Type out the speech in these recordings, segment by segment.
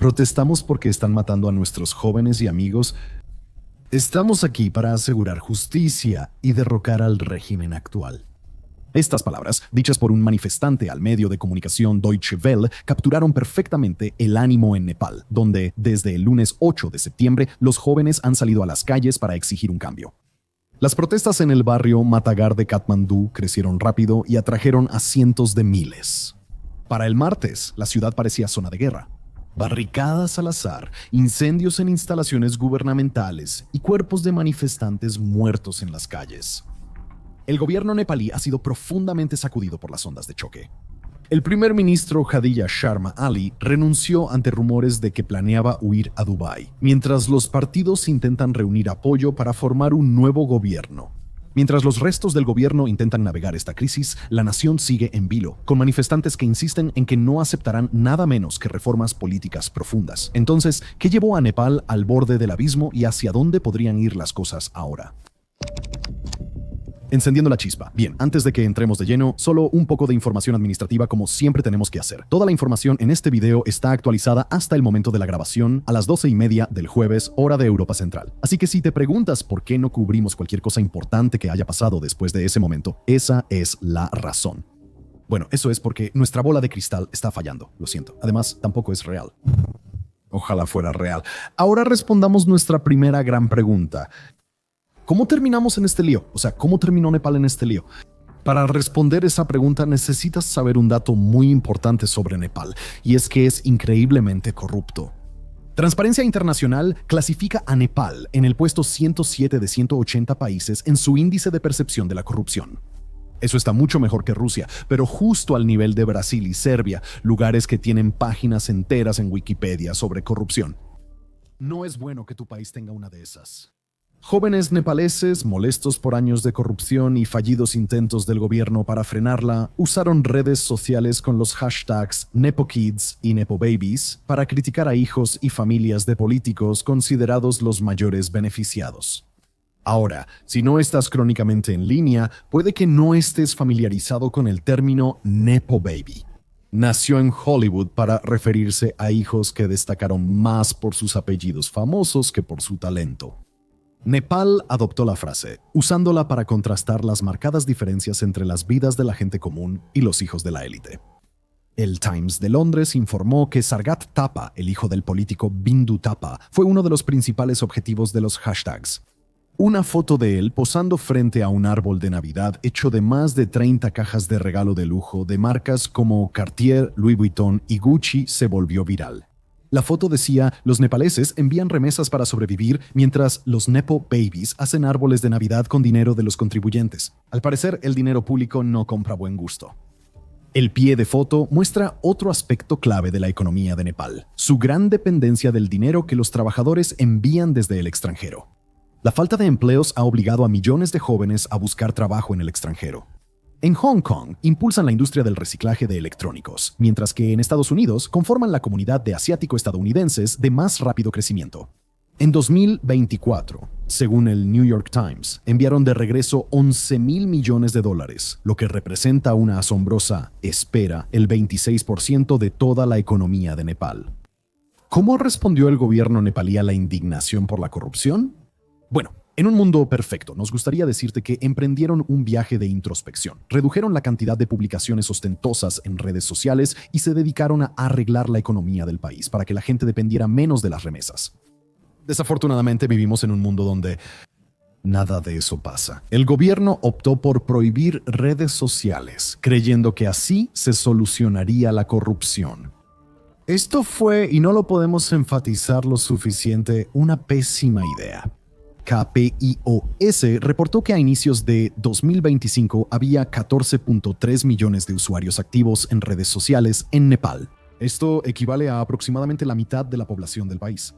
Protestamos porque están matando a nuestros jóvenes y amigos. Estamos aquí para asegurar justicia y derrocar al régimen actual. Estas palabras, dichas por un manifestante al medio de comunicación Deutsche Welle, capturaron perfectamente el ánimo en Nepal, donde, desde el lunes 8 de septiembre, los jóvenes han salido a las calles para exigir un cambio. Las protestas en el barrio Matagar de Katmandú crecieron rápido y atrajeron a cientos de miles. Para el martes, la ciudad parecía zona de guerra. Barricadas al azar, incendios en instalaciones gubernamentales y cuerpos de manifestantes muertos en las calles. El gobierno nepalí ha sido profundamente sacudido por las ondas de choque. El primer ministro Khadija Sharma Ali renunció ante rumores de que planeaba huir a Dubái, mientras los partidos intentan reunir apoyo para formar un nuevo gobierno. Mientras los restos del gobierno intentan navegar esta crisis, la nación sigue en vilo, con manifestantes que insisten en que no aceptarán nada menos que reformas políticas profundas. Entonces, ¿qué llevó a Nepal al borde del abismo y hacia dónde podrían ir las cosas ahora? Encendiendo la chispa. Bien, antes de que entremos de lleno, solo un poco de información administrativa como siempre tenemos que hacer. Toda la información en este video está actualizada hasta el momento de la grabación a las 12:30 del jueves, hora de Europa Central. Así que si te preguntas por qué no cubrimos cualquier cosa importante que haya pasado después de ese momento, esa es la razón. Bueno, eso es porque nuestra bola de cristal está fallando, lo siento. Además, tampoco es real. Ojalá fuera real. Ahora respondamos nuestra primera gran pregunta. ¿Cómo terminamos en este lío? O sea, ¿cómo terminó Nepal en este lío? Para responder esa pregunta necesitas saber un dato muy importante sobre Nepal, y es que es increíblemente corrupto. Transparencia Internacional clasifica a Nepal en el puesto 107 de 180 países en su índice de percepción de la corrupción. Eso está mucho mejor que Rusia, pero justo al nivel de Brasil y Serbia, lugares que tienen páginas enteras en Wikipedia sobre corrupción. No es bueno que tu país tenga una de esas. Jóvenes nepaleses, molestos por años de corrupción y fallidos intentos del gobierno para frenarla, usaron redes sociales con los hashtags NepoKids y NepoBabies para criticar a hijos y familias de políticos considerados los mayores beneficiados. Ahora, si no estás crónicamente en línea, puede que no estés familiarizado con el término NepoBaby. Nació en Hollywood para referirse a hijos que destacaron más por sus apellidos famosos que por su talento. Nepal adoptó la frase, usándola para contrastar las marcadas diferencias entre las vidas de la gente común y los hijos de la élite. El Times de Londres informó que Sargat Thapa, el hijo del político Bindu Thapa, fue uno de los principales objetivos de los hashtags. Una foto de él posando frente a un árbol de Navidad hecho de más de 30 cajas de regalo de lujo de marcas como Cartier, Louis Vuitton y Gucci se volvió viral. La foto decía, los nepaleses envían remesas para sobrevivir mientras los Nepo Babies hacen árboles de Navidad con dinero de los contribuyentes. Al parecer, el dinero público no compra buen gusto. El pie de foto muestra otro aspecto clave de la economía de Nepal, su gran dependencia del dinero que los trabajadores envían desde el extranjero. La falta de empleos ha obligado a millones de jóvenes a buscar trabajo en el extranjero. En Hong Kong, impulsan la industria del reciclaje de electrónicos, mientras que en Estados Unidos conforman la comunidad de asiático-estadounidenses de más rápido crecimiento. En 2024, según el New York Times, enviaron de regreso $11,000 millones, lo que representa una asombrosa, el 26% de toda la economía de Nepal. ¿Cómo respondió el gobierno nepalí a la indignación por la corrupción? Bueno, en un mundo perfecto, nos gustaría decirte que emprendieron un viaje de introspección, redujeron la cantidad de publicaciones ostentosas en redes sociales y se dedicaron a arreglar la economía del país para que la gente dependiera menos de las remesas. Desafortunadamente vivimos en un mundo donde nada de eso pasa. El gobierno optó por prohibir redes sociales, creyendo que así se solucionaría la corrupción. Esto fue, y no lo podemos enfatizar lo suficiente, una pésima idea. KPIOS reportó que a inicios de 2025 había 14.3 millones de usuarios activos en redes sociales en Nepal. Esto equivale a aproximadamente la mitad de la población del país.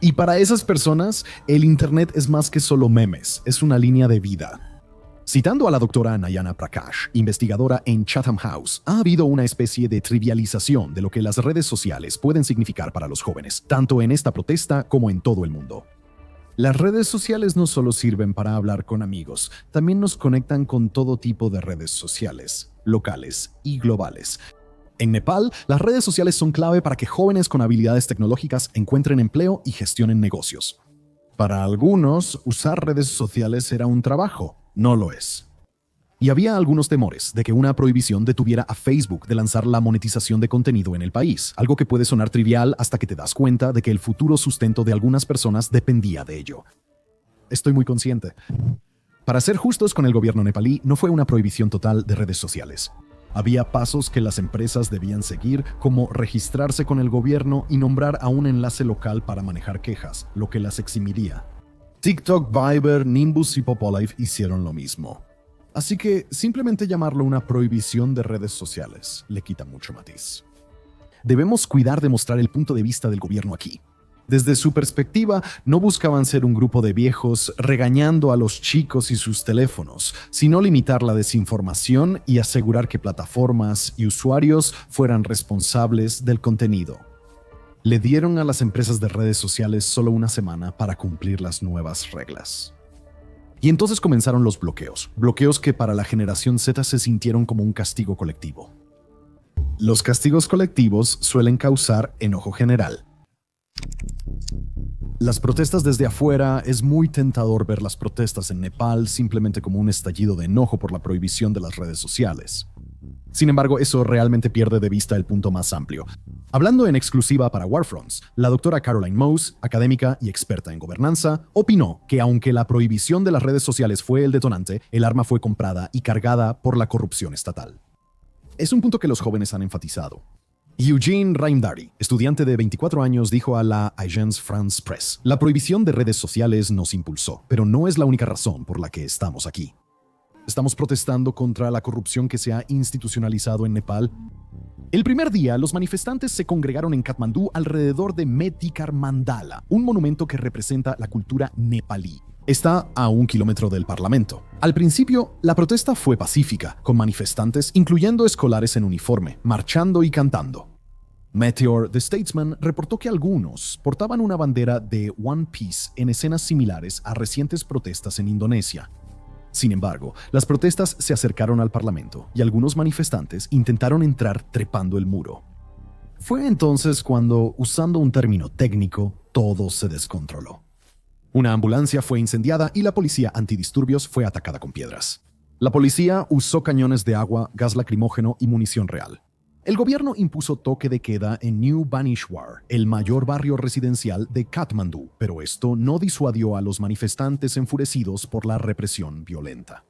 Y para esas personas, el Internet es más que solo memes, es una línea de vida. Citando a la doctora Nayana Prakash, investigadora en Chatham House, ha habido una especie de trivialización de lo que las redes sociales pueden significar para los jóvenes, tanto en esta protesta como en todo el mundo. Las redes sociales no solo sirven para hablar con amigos, también nos conectan con todo tipo de redes sociales, locales y globales. En Nepal, las redes sociales son clave para que jóvenes con habilidades tecnológicas encuentren empleo y gestionen negocios. Para algunos, usar redes sociales era un trabajo. No lo es. Y había algunos temores de que una prohibición detuviera a Facebook de lanzar la monetización de contenido en el país, algo que puede sonar trivial hasta que te das cuenta de que el futuro sustento de algunas personas dependía de ello. Estoy muy consciente. Para ser justos con el gobierno nepalí, no fue una prohibición total de redes sociales. Había pasos que las empresas debían seguir, como registrarse con el gobierno y nombrar a un enlace local para manejar quejas, lo que las eximiría. TikTok, Viber, Nimbus y Popolive hicieron lo mismo. Así que simplemente llamarlo una prohibición de redes sociales le quita mucho matiz. Debemos cuidar de mostrar el punto de vista del gobierno aquí. Desde su perspectiva, no buscaban ser un grupo de viejos regañando a los chicos y sus teléfonos, sino limitar la desinformación y asegurar que plataformas y usuarios fueran responsables del contenido. Le dieron a las empresas de redes sociales solo una semana para cumplir las nuevas reglas. Y entonces comenzaron los bloqueos que para la generación Z se sintieron como un castigo colectivo. Los castigos colectivos suelen causar enojo general. Las protestas desde afuera, es muy tentador ver las protestas en Nepal simplemente como un estallido de enojo por la prohibición de las redes sociales. Sin embargo, eso realmente pierde de vista el punto más amplio. Hablando en exclusiva para Warfronts, la doctora Caroline Mose, académica y experta en gobernanza, opinó que aunque la prohibición de las redes sociales fue el detonante, el arma fue comprada y cargada por la corrupción estatal. Es un punto que los jóvenes han enfatizado. Eugene Raimdari, estudiante de 24 años, dijo a la Agence France Presse: "La prohibición de redes sociales nos impulsó, pero no es la única razón por la que estamos aquí. Estamos protestando contra la corrupción que se ha institucionalizado en Nepal". El primer día, los manifestantes se congregaron en Katmandú alrededor de Metikar Mandala, un monumento que representa la cultura nepalí. Está a 1 kilómetro del Parlamento. Al principio, la protesta fue pacífica, con manifestantes, incluyendo escolares en uniforme, marchando y cantando. Meteor The Statesman reportó que algunos portaban una bandera de One Piece en escenas similares a recientes protestas en Indonesia. Sin embargo, las protestas se acercaron al Parlamento y algunos manifestantes intentaron entrar trepando el muro. Fue entonces cuando, usando un término técnico, todo se descontroló. Una ambulancia fue incendiada y la policía antidisturbios fue atacada con piedras. La policía usó cañones de agua, gas lacrimógeno y munición real. El gobierno impuso toque de queda en New Banishwar, el mayor barrio residencial de Katmandú, pero esto no disuadió a los manifestantes enfurecidos por la represión violenta.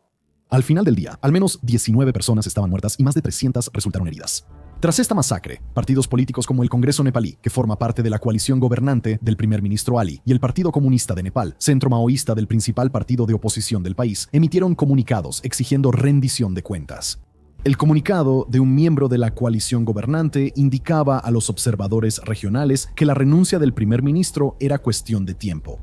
Al final del día, al menos 19 personas estaban muertas y más de 300 resultaron heridas. Tras esta masacre, partidos políticos como el Congreso Nepalí, que forma parte de la coalición gobernante del primer ministro Ali, y el Partido Comunista de Nepal, centro maoísta del principal partido de oposición del país, emitieron comunicados exigiendo rendición de cuentas. El comunicado de un miembro de la coalición gobernante indicaba a los observadores regionales que la renuncia del primer ministro era cuestión de tiempo.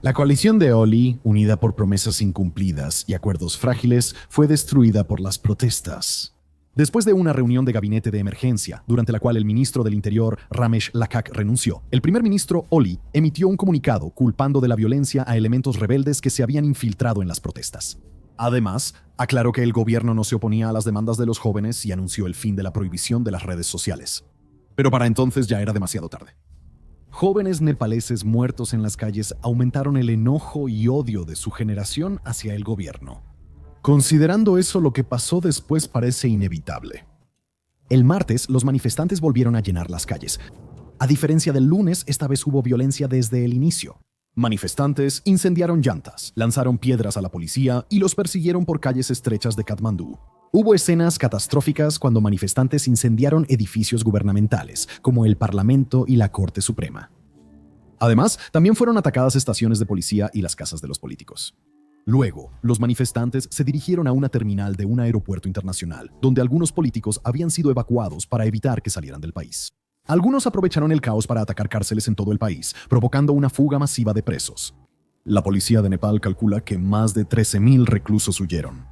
La coalición de Oli, unida por promesas incumplidas y acuerdos frágiles, fue destruida por las protestas. Después de una reunión de gabinete de emergencia, durante la cual el ministro del Interior, Ramesh Lakak, renunció, el primer ministro Oli emitió un comunicado culpando de la violencia a elementos rebeldes que se habían infiltrado en las protestas. Además, aclaró que el gobierno no se oponía a las demandas de los jóvenes y anunció el fin de la prohibición de las redes sociales. Pero para entonces ya era demasiado tarde. Jóvenes nepaleses muertos en las calles aumentaron el enojo y odio de su generación hacia el gobierno. Considerando eso, lo que pasó después parece inevitable. El martes, los manifestantes volvieron a llenar las calles. A diferencia del lunes, esta vez hubo violencia desde el inicio. Manifestantes incendiaron llantas, lanzaron piedras a la policía y los persiguieron por calles estrechas de Katmandú. Hubo escenas catastróficas cuando manifestantes incendiaron edificios gubernamentales, como el Parlamento y la Corte Suprema. Además, también fueron atacadas estaciones de policía y las casas de los políticos. Luego, los manifestantes se dirigieron a una terminal de un aeropuerto internacional, donde algunos políticos habían sido evacuados para evitar que salieran del país. Algunos aprovecharon el caos para atacar cárceles en todo el país, provocando una fuga masiva de presos. La policía de Nepal calcula que más de 13,000 reclusos huyeron.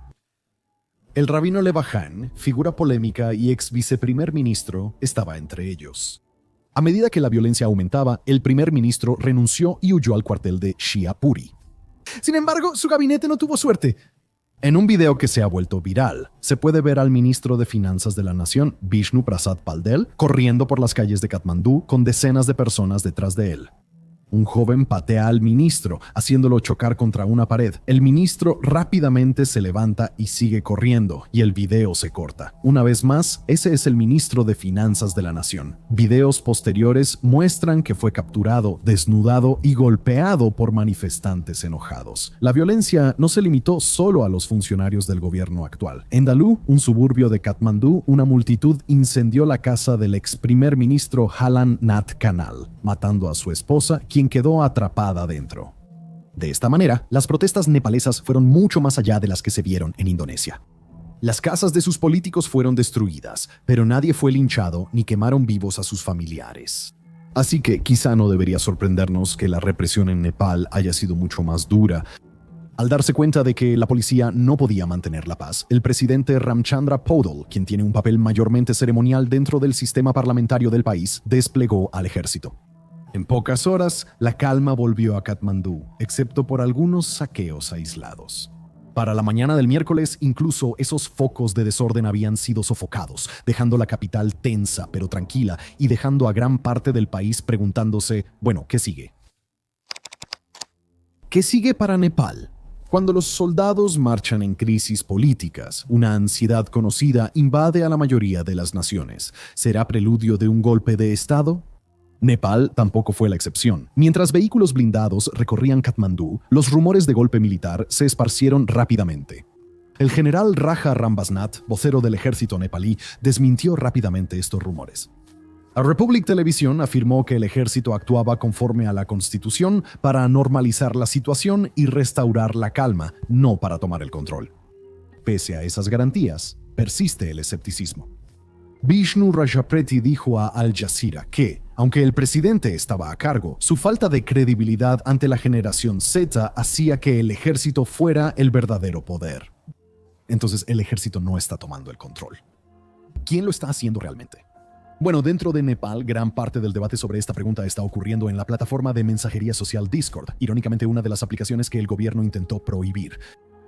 El rabino Levahan, figura polémica y ex viceprimer ministro, estaba entre ellos. A medida que la violencia aumentaba, el primer ministro renunció y huyó al cuartel de Shiapuri. Sin embargo, su gabinete no tuvo suerte. En un video que se ha vuelto viral, se puede ver al ministro de Finanzas de la Nación, Vishnu Prasad Paldel, corriendo por las calles de Katmandú con decenas de personas detrás de él. Un joven patea al ministro, haciéndolo chocar contra una pared. El ministro rápidamente se levanta y sigue corriendo, y el video se corta. Una vez más, ese es el ministro de Finanzas de la Nación. Videos posteriores muestran que fue capturado, desnudado y golpeado por manifestantes enojados. La violencia no se limitó solo a los funcionarios del gobierno actual. En Dalu, un suburbio de Katmandú, una multitud incendió la casa del ex primer ministro Jalan Nath Kanal, matando a su esposa, quien quedó atrapada dentro. De esta manera, las protestas nepalesas fueron mucho más allá de las que se vieron en Indonesia. Las casas de sus políticos fueron destruidas, pero nadie fue linchado ni quemaron vivos a sus familiares. Así que quizá no debería sorprendernos que la represión en Nepal haya sido mucho más dura. Al darse cuenta de que la policía no podía mantener la paz, el presidente Ramchandra Paudel, quien tiene un papel mayormente ceremonial dentro del sistema parlamentario del país, desplegó al ejército. En pocas horas, la calma volvió a Katmandú, excepto por algunos saqueos aislados. Para la mañana del miércoles, incluso esos focos de desorden habían sido sofocados, dejando la capital tensa pero tranquila y dejando a gran parte del país preguntándose, bueno, ¿qué sigue? ¿Qué sigue para Nepal? Cuando los soldados marchan en crisis políticas, una ansiedad conocida invade a la mayoría de las naciones. ¿Será preludio de un golpe de Estado? Nepal tampoco fue la excepción. Mientras vehículos blindados recorrían Katmandú, los rumores de golpe militar se esparcieron rápidamente. El general Raja Rambasnath, vocero del ejército nepalí, desmintió rápidamente estos rumores. A Republic Television afirmó que el ejército actuaba conforme a la Constitución para normalizar la situación y restaurar la calma, no para tomar el control. Pese a esas garantías, persiste el escepticismo. Vishnu Rajapreti dijo a Al Jazeera que, aunque el presidente estaba a cargo, su falta de credibilidad ante la generación Z hacía que el ejército fuera el verdadero poder. Entonces, el ejército no está tomando el control. ¿Quién lo está haciendo realmente? Bueno, dentro de Nepal, gran parte del debate sobre esta pregunta está ocurriendo en la plataforma de mensajería social Discord, irónicamente una de las aplicaciones que el gobierno intentó prohibir.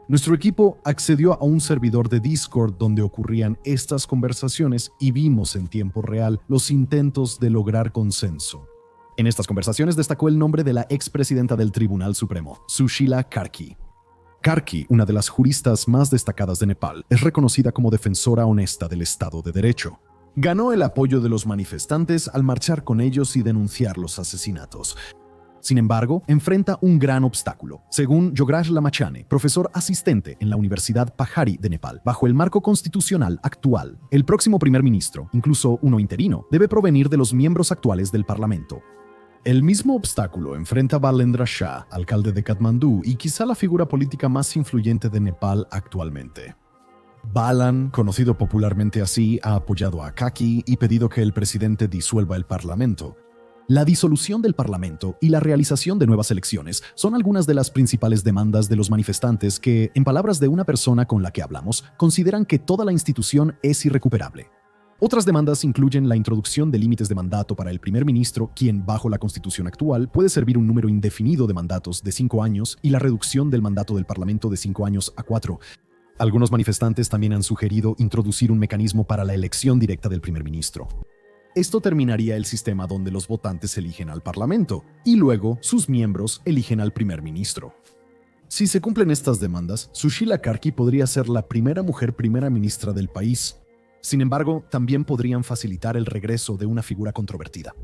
Nuestro equipo accedió a un servidor de Discord donde ocurrían estas conversaciones y vimos en tiempo real los intentos de lograr consenso. En estas conversaciones destacó el nombre de la expresidenta del Tribunal Supremo, Sushila Karki. Karki, una de las juristas más destacadas de Nepal, es reconocida como defensora honesta del Estado de Derecho. Ganó el apoyo de los manifestantes al marchar con ellos y denunciar los asesinatos. Sin embargo, enfrenta un gran obstáculo. Según Yograj Lamachane, profesor asistente en la Universidad Pahari de Nepal, bajo el marco constitucional actual, el próximo primer ministro, incluso uno interino, debe provenir de los miembros actuales del Parlamento. El mismo obstáculo enfrenta Balendra Shah, alcalde de Katmandú y quizá la figura política más influyente de Nepal actualmente. Balan, conocido popularmente así, ha apoyado a Kaki y pedido que el presidente disuelva el Parlamento. La disolución del Parlamento y la realización de nuevas elecciones son algunas de las principales demandas de los manifestantes que, en palabras de una persona con la que hablamos, consideran que toda la institución es irrecuperable. Otras demandas incluyen la introducción de límites de mandato para el primer ministro, quien, bajo la constitución actual, puede servir un número indefinido de mandatos de 5 años y la reducción del mandato del Parlamento de 5 años a 4. Algunos manifestantes también han sugerido introducir un mecanismo para la elección directa del primer ministro. Esto terminaría el sistema donde los votantes eligen al Parlamento y luego sus miembros eligen al primer ministro. Si se cumplen estas demandas, Sushila Karki podría ser la primera mujer primera ministra del país. Sin embargo, también podrían facilitar el regreso de una figura controvertida.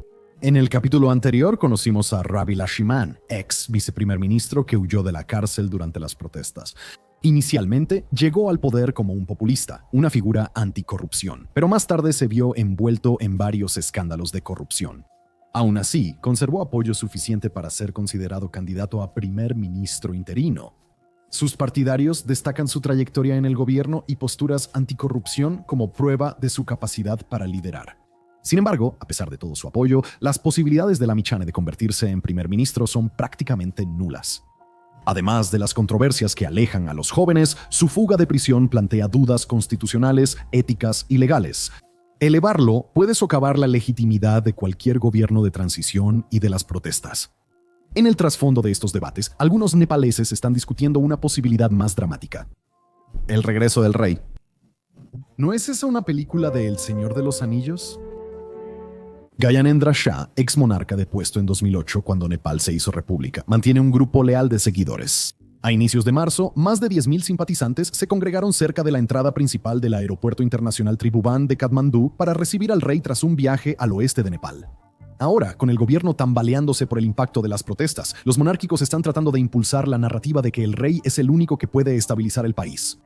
En el capítulo anterior conocimos a Ravi Lashiman, ex viceprimer ministro que huyó de la cárcel durante las protestas. Inicialmente, llegó al poder como un populista, una figura anticorrupción, pero más tarde se vio envuelto en varios escándalos de corrupción. Aún así, conservó apoyo suficiente para ser considerado candidato a primer ministro interino. Sus partidarios destacan su trayectoria en el gobierno y posturas anticorrupción como prueba de su capacidad para liderar. Sin embargo, a pesar de todo su apoyo, las posibilidades de Lamachane de convertirse en primer ministro son prácticamente nulas. Además de las controversias que alejan a los jóvenes, su fuga de prisión plantea dudas constitucionales, éticas y legales. Elevarlo puede socavar la legitimidad de cualquier gobierno de transición y de las protestas. En el trasfondo de estos debates, algunos nepaleses están discutiendo una posibilidad más dramática. El regreso del rey. ¿No es esa una película de El Señor de los Anillos? Gyanendra Shah, ex monarca depuesto en 2008 cuando Nepal se hizo república, mantiene un grupo leal de seguidores. A inicios de marzo, más de 10.000 simpatizantes se congregaron cerca de la entrada principal del Aeropuerto Internacional Tribhuvan de Katmandú para recibir al rey tras un viaje al oeste de Nepal. Ahora, con el gobierno tambaleándose por el impacto de las protestas, los monárquicos están tratando de impulsar la narrativa de que el rey es el único que puede estabilizar el país.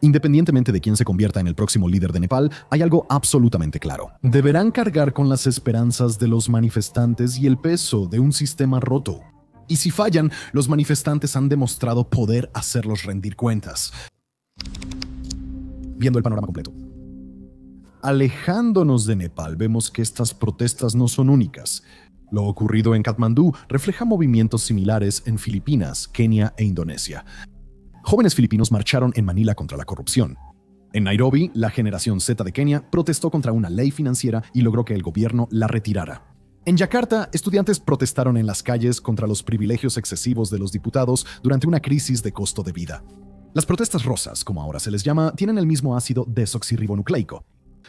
Independientemente de quién se convierta en el próximo líder de Nepal, hay algo absolutamente claro. Deberán cargar con las esperanzas de los manifestantes y el peso de un sistema roto. Y si fallan, los manifestantes han demostrado poder hacerlos rendir cuentas. Viendo el panorama completo. Alejándonos de Nepal, vemos que estas protestas no son únicas. Lo ocurrido en Katmandú refleja movimientos similares en Filipinas, Kenia e Indonesia. Jóvenes filipinos marcharon en Manila contra la corrupción. En Nairobi, la generación Z de Kenia protestó contra una ley financiera y logró que el gobierno la retirara. En Yakarta, estudiantes protestaron en las calles contra los privilegios excesivos de los diputados durante una crisis de costo de vida. Las protestas rosas, como ahora se les llama, tienen el mismo ácido desoxirribonucleico.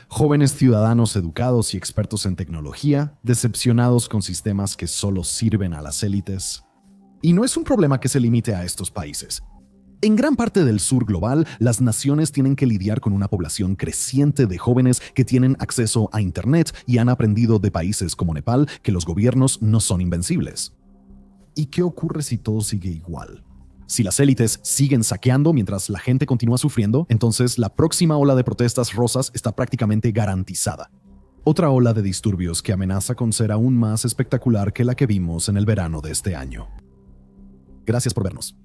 Jóvenes ciudadanos educados y expertos en tecnología, decepcionados con sistemas que solo sirven a las élites. Y no es un problema que se limite a estos países. En gran parte del sur global, las naciones tienen que lidiar con una población creciente de jóvenes que tienen acceso a Internet y han aprendido de países como Nepal que los gobiernos no son invencibles. ¿Y qué ocurre si todo sigue igual? Si las élites siguen saqueando mientras la gente continúa sufriendo, entonces la próxima ola de protestas rosas está prácticamente garantizada. Otra ola de disturbios que amenaza con ser aún más espectacular que la que vimos en el verano de este año. Gracias por vernos.